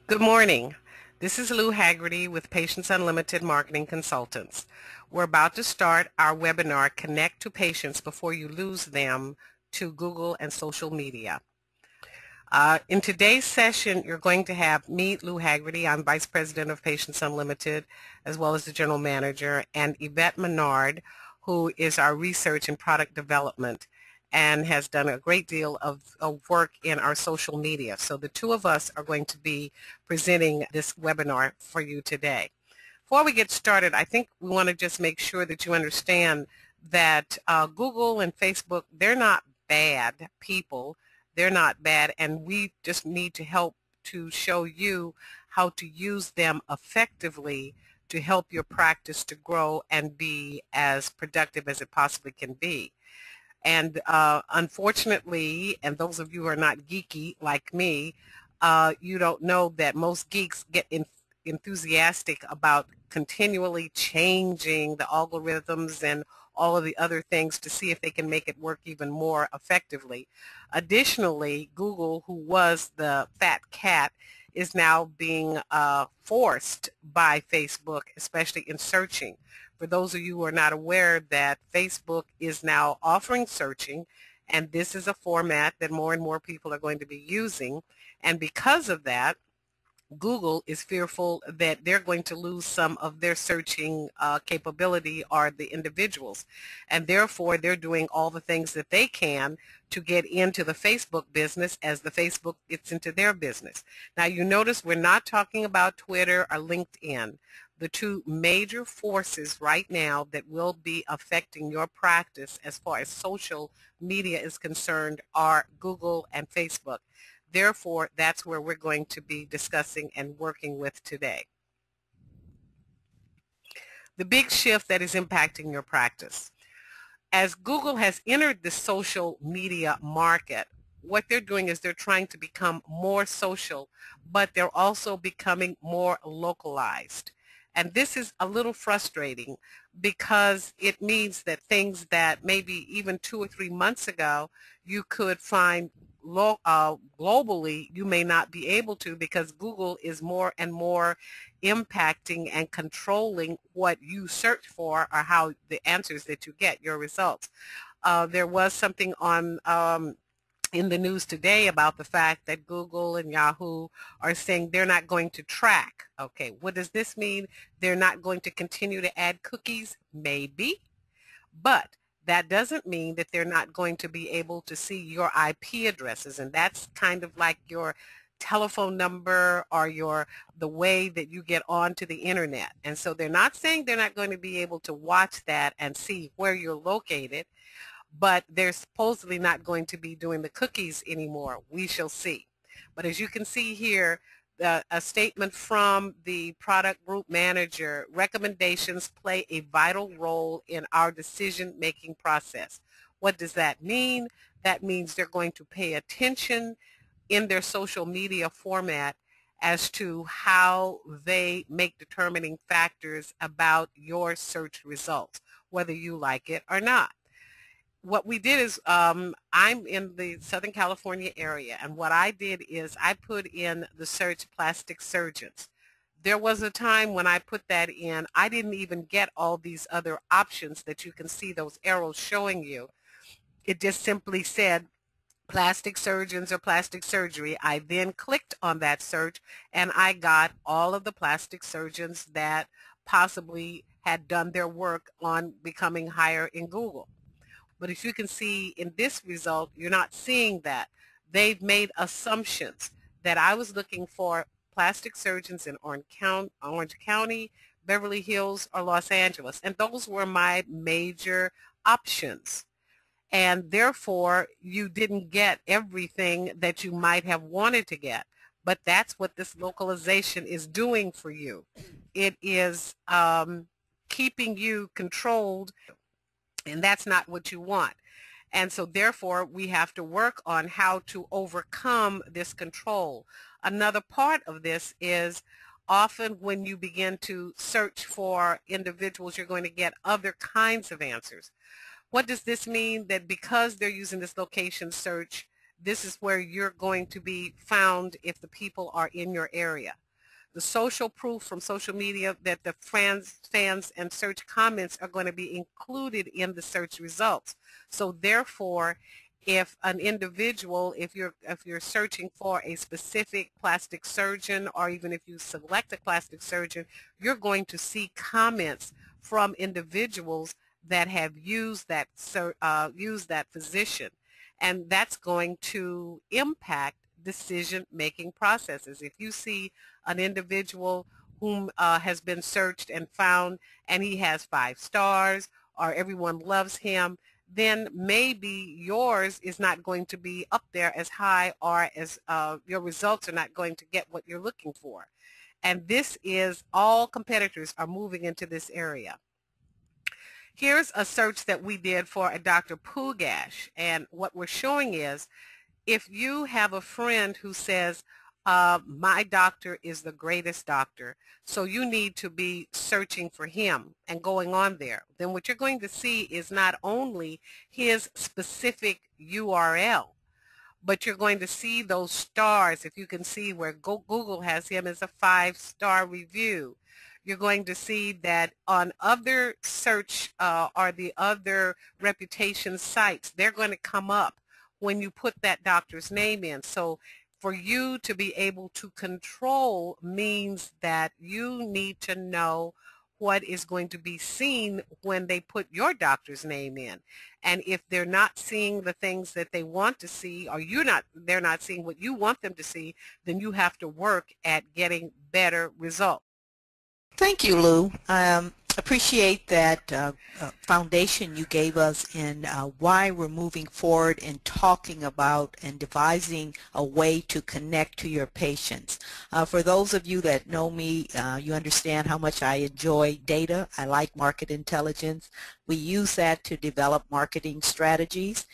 Good morning. This is Lou Haggerty with Patients Unlimited Marketing Consultants. We're about to start our webinar, Connect to Patients Before You Lose Them to Google and Social Media. In today's session, you're going to have me, Lou Haggerty. I'm Vice President of Patients Unlimited, as well as the General Manager, and Yvette Menard, who is our Research and Product Development and has done a great deal of work in our social media. So the two of us are going to be presenting this webinar for you today. Before we get started, I think we want to just make sure that you understand that Google and Facebook, they're not bad people. They're not bad, and we just need to help to show you how to use them effectively to help your practice to grow and be as productive as it possibly can be. And unfortunately, and those of you who are not geeky like me, you don't know that most geeks get enthusiastic about continually changing the algorithms and all of the other things to see if they can make it work even more effectively. Additionally, Google, who was the fat cat, is now being forced by Facebook, especially in searching. For those of you who are not aware that Facebook is now offering searching, and this is a format that more and more people are going to be using. And because of that, Google is fearful that they're going to lose some of their searching capability, or the individuals. And therefore, they're doing all the things that they can to get into the Facebook business as the Facebook gets into their business. Now, you notice we're not talking about Twitter or LinkedIn. The two major forces right now that will be affecting your practice as far as social media is concerned are Google and Facebook. Therefore, that's where we're going to be discussing and working with today. The big shift that is impacting your practice. As Google has entered the social media market, what they're doing is they're trying to become more social, but they're also becoming more localized. And this is a little frustrating because it means that things that maybe even 2 or 3 months ago you could find globally, you may not be able to, because Google is more and more impacting and controlling what you search for, or how the answers that you get, your results. There was something on in the news today about the fact that Google and Yahoo are saying they're not going to track. Okay, what does this mean? They're not going to continue to add cookies? Maybe, but that doesn't mean that they're not going to be able to see your IP addresses, and that's kind of like your telephone number or the way that you get onto the internet. And so they're not saying they're not going to be able to watch that and see where you're located, but they're supposedly not going to be doing the cookies anymore. We shall see. But as you can see here, a statement from the product group manager: recommendations play a vital role in our decision-making process. What does that mean? That means they're going to pay attention in their social media format as to how they make determining factors about your search results, whether you like it or not. What we did is, I'm in the Southern California area, and what I did is I put in the search plastic surgeons. There was a time when I put that in, I didn't even get all these other options that you can see, those arrows showing you. It just simply said plastic surgeons or plastic surgery. I then clicked on that search, and I got all of the plastic surgeons that possibly had done their work on becoming higher in Google. But as you can see in this result, you're not seeing that. They've made assumptions that I was looking for plastic surgeons in Orange County, Beverly Hills, or Los Angeles. And those were my major options. And therefore, you didn't get everything that you might have wanted to get. But that's what this localization is doing for you. It is keeping you controlled, and that's not what you want. And so therefore, we have to work on how to overcome this control. Another part of this is, often when you begin to search for individuals, you're going to get other kinds of answers. What does this mean? That because they're using this location search, this is where you're going to be found if the people are in your area. The social proof from social media that the fans and search comments are going to be included in the search results. So therefore, if an individual, if you're searching for a specific plastic surgeon, or even if you select a plastic surgeon, you're going to see comments from individuals that have used that physician, and that's going to impact decision-making processes. If you see an individual whom has been searched and found, and he has 5 stars, or everyone loves him, then maybe yours is not going to be up there as high, or as your results are not going to get what you're looking for. And this is, all competitors are moving into this area. Here's a search that we did for a Dr. Pugash, and what we're showing is, if you have a friend who says, my doctor is the greatest doctor, so you need to be searching for him and going on there, then what you're going to see is not only his specific URL, but you're going to see those stars. If you can see where Google has him as a 5-star review, you're going to see that on other search or the other reputation sites, they're going to come up when you put that doctor's name in. So for you to be able to control means that you need to know what is going to be seen when they put your doctor's name in. And if they're not seeing the things that they want to see, or they're not seeing what you want them to see, then you have to work at getting better results. Thank you, Lou. Appreciate that foundation you gave us in why we're moving forward and talking about and devising a way to connect to your patients. For those of you that know me, you understand how much I enjoy data. I like market intelligence. We use that to develop marketing strategies.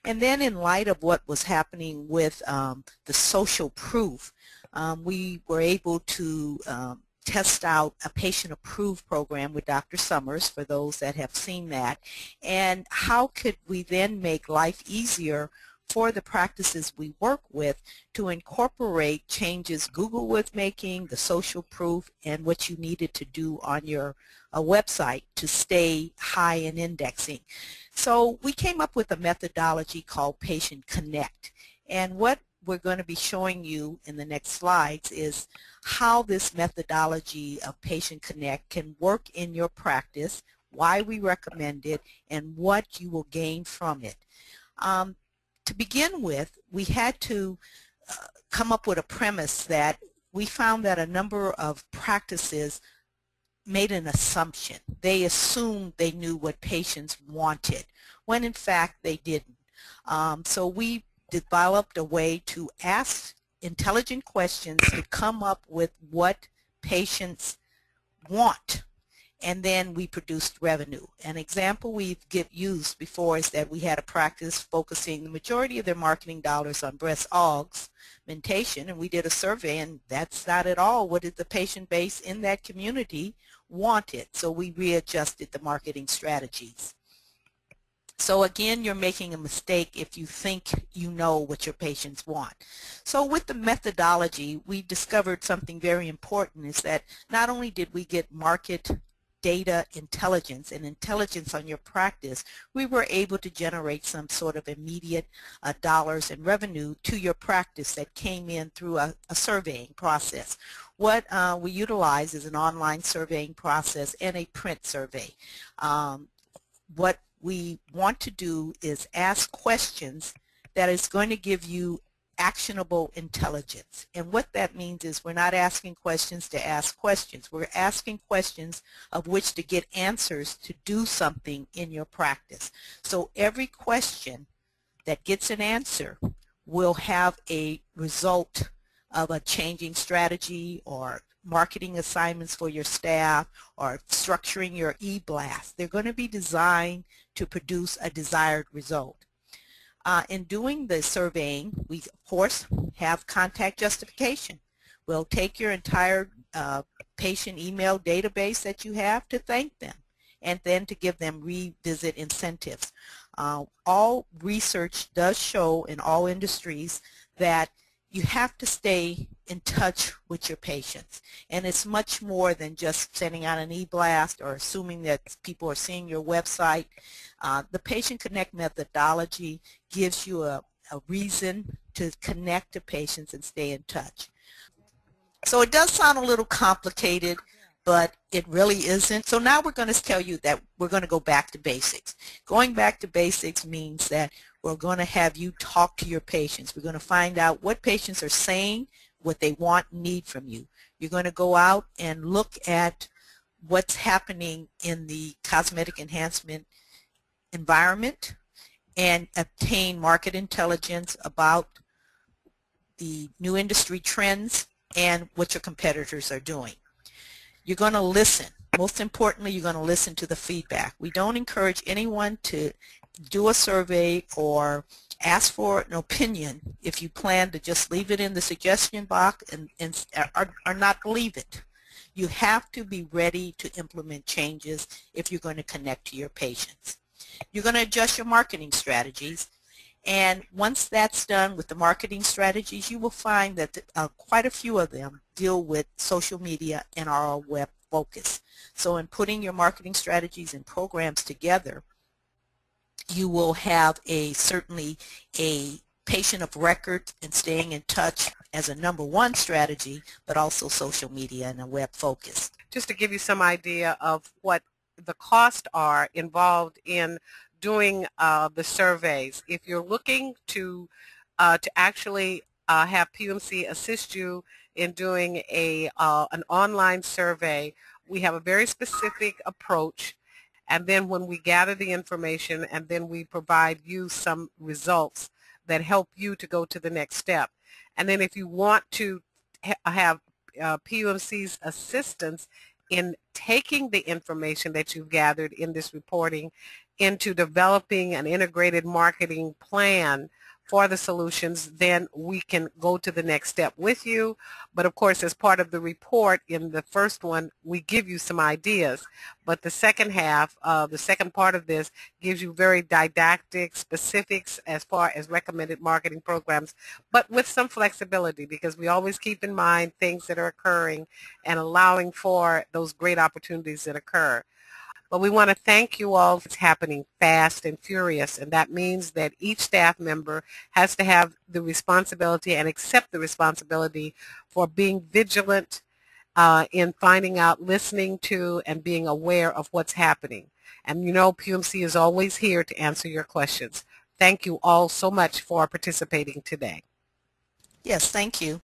And then in light of what was happening with the social proof, we were able to test out a patient-approved program with Dr. Summers, for those that have seen that, and how could we then make life easier for the practices we work with to incorporate changes Google was making, the social proof, and what you needed to do on your website to stay high in indexing. So we came up with a methodology called Patient Connect, and what we're going to be showing you in the next slides is how this methodology of Patient Connect can work in your practice, why we recommend it, and what you will gain from it. To begin with, we had to come up with a premise that we found that a number of practices made an assumption. They assumed they knew what patients wanted, when in fact they didn't. So we developed a way to ask intelligent questions to come up with what patients want, and then we produced revenue. An example we've used before is that we had a practice focusing the majority of their marketing dollars on breast augmentation, and we did a survey, and that's not at all what the patient base in that community wanted. So we readjusted the marketing strategies. So again, you're making a mistake if you think you know what your patients want. So with the methodology, we discovered something very important, is that not only did we get market data intelligence and intelligence on your practice, we were able to generate some sort of immediate dollars and revenue to your practice that came in through a surveying process. What we utilize is an online surveying process and a print survey. What we want to do is ask questions that is going to give you actionable intelligence. And what that means is we're not asking questions to ask questions. We're asking questions of which to get answers to do something in your practice. So every question that gets an answer will have a result of a changing strategy, or marketing assignments for your staff, or structuring your e-blast. They're going to be designed to produce a desired result. In doing the surveying, we of course have contact justification. We'll take your entire patient email database that you have to thank them. and then to give them revisit incentives. All research does show in all industries that you have to stay in touch with your patients, and it's much more than just sending out an e-blast or assuming that people are seeing your website. The Patient Connect methodology gives you a reason to connect to patients and stay in touch. So it does sound a little complicated, but it really isn't. So now we're going to tell you that we're going to go back to basics. Going back to basics means that we're going to have you talk to your patients. We're going to find out what patients are saying, what they want and need from you. You're going to go out and look at what's happening in the cosmetic enhancement environment and obtain market intelligence about the new industry trends and what your competitors are doing. You're going to listen. Most importantly, you're going to listen to the feedback. We don't encourage anyone to do a survey or ask for an opinion if you plan to just leave it in the suggestion box or not leave it. You have to be ready to implement changes if you're going to connect to your patients. You're going to adjust your marketing strategies, and once that's done with the marketing strategies, you will find that quite a few of them deal with social media and are web focused. So in putting your marketing strategies and programs together, you will have certainly a patient of record and staying in touch as a #1 strategy, but also social media and a web focus. Just to give you some idea of what the costs are involved in doing the surveys, if you're looking to actually have PUMC assist you in doing an online survey, we have a very specific approach, and then when we gather the information and then we provide you some results that help you to go to the next step. And then if you want to have PUMC's assistance in taking the information that you've gathered in this reporting into developing an integrated marketing plan for the solutions, then we can go to the next step with you. But of course, as part of the report in the first one, we give you some ideas. But the second half, the second part of this gives you very didactic specifics as far as recommended marketing programs, but with some flexibility, because we always keep in mind things that are occurring and allowing for those great opportunities that occur. But we want to thank you all. It's happening fast and furious, and that means that each staff member has to have the responsibility and accept the responsibility for being vigilant in finding out, listening to, and being aware of what's happening. And you know, PUMC is always here to answer your questions. Thank you all so much for participating today. Yes, thank you.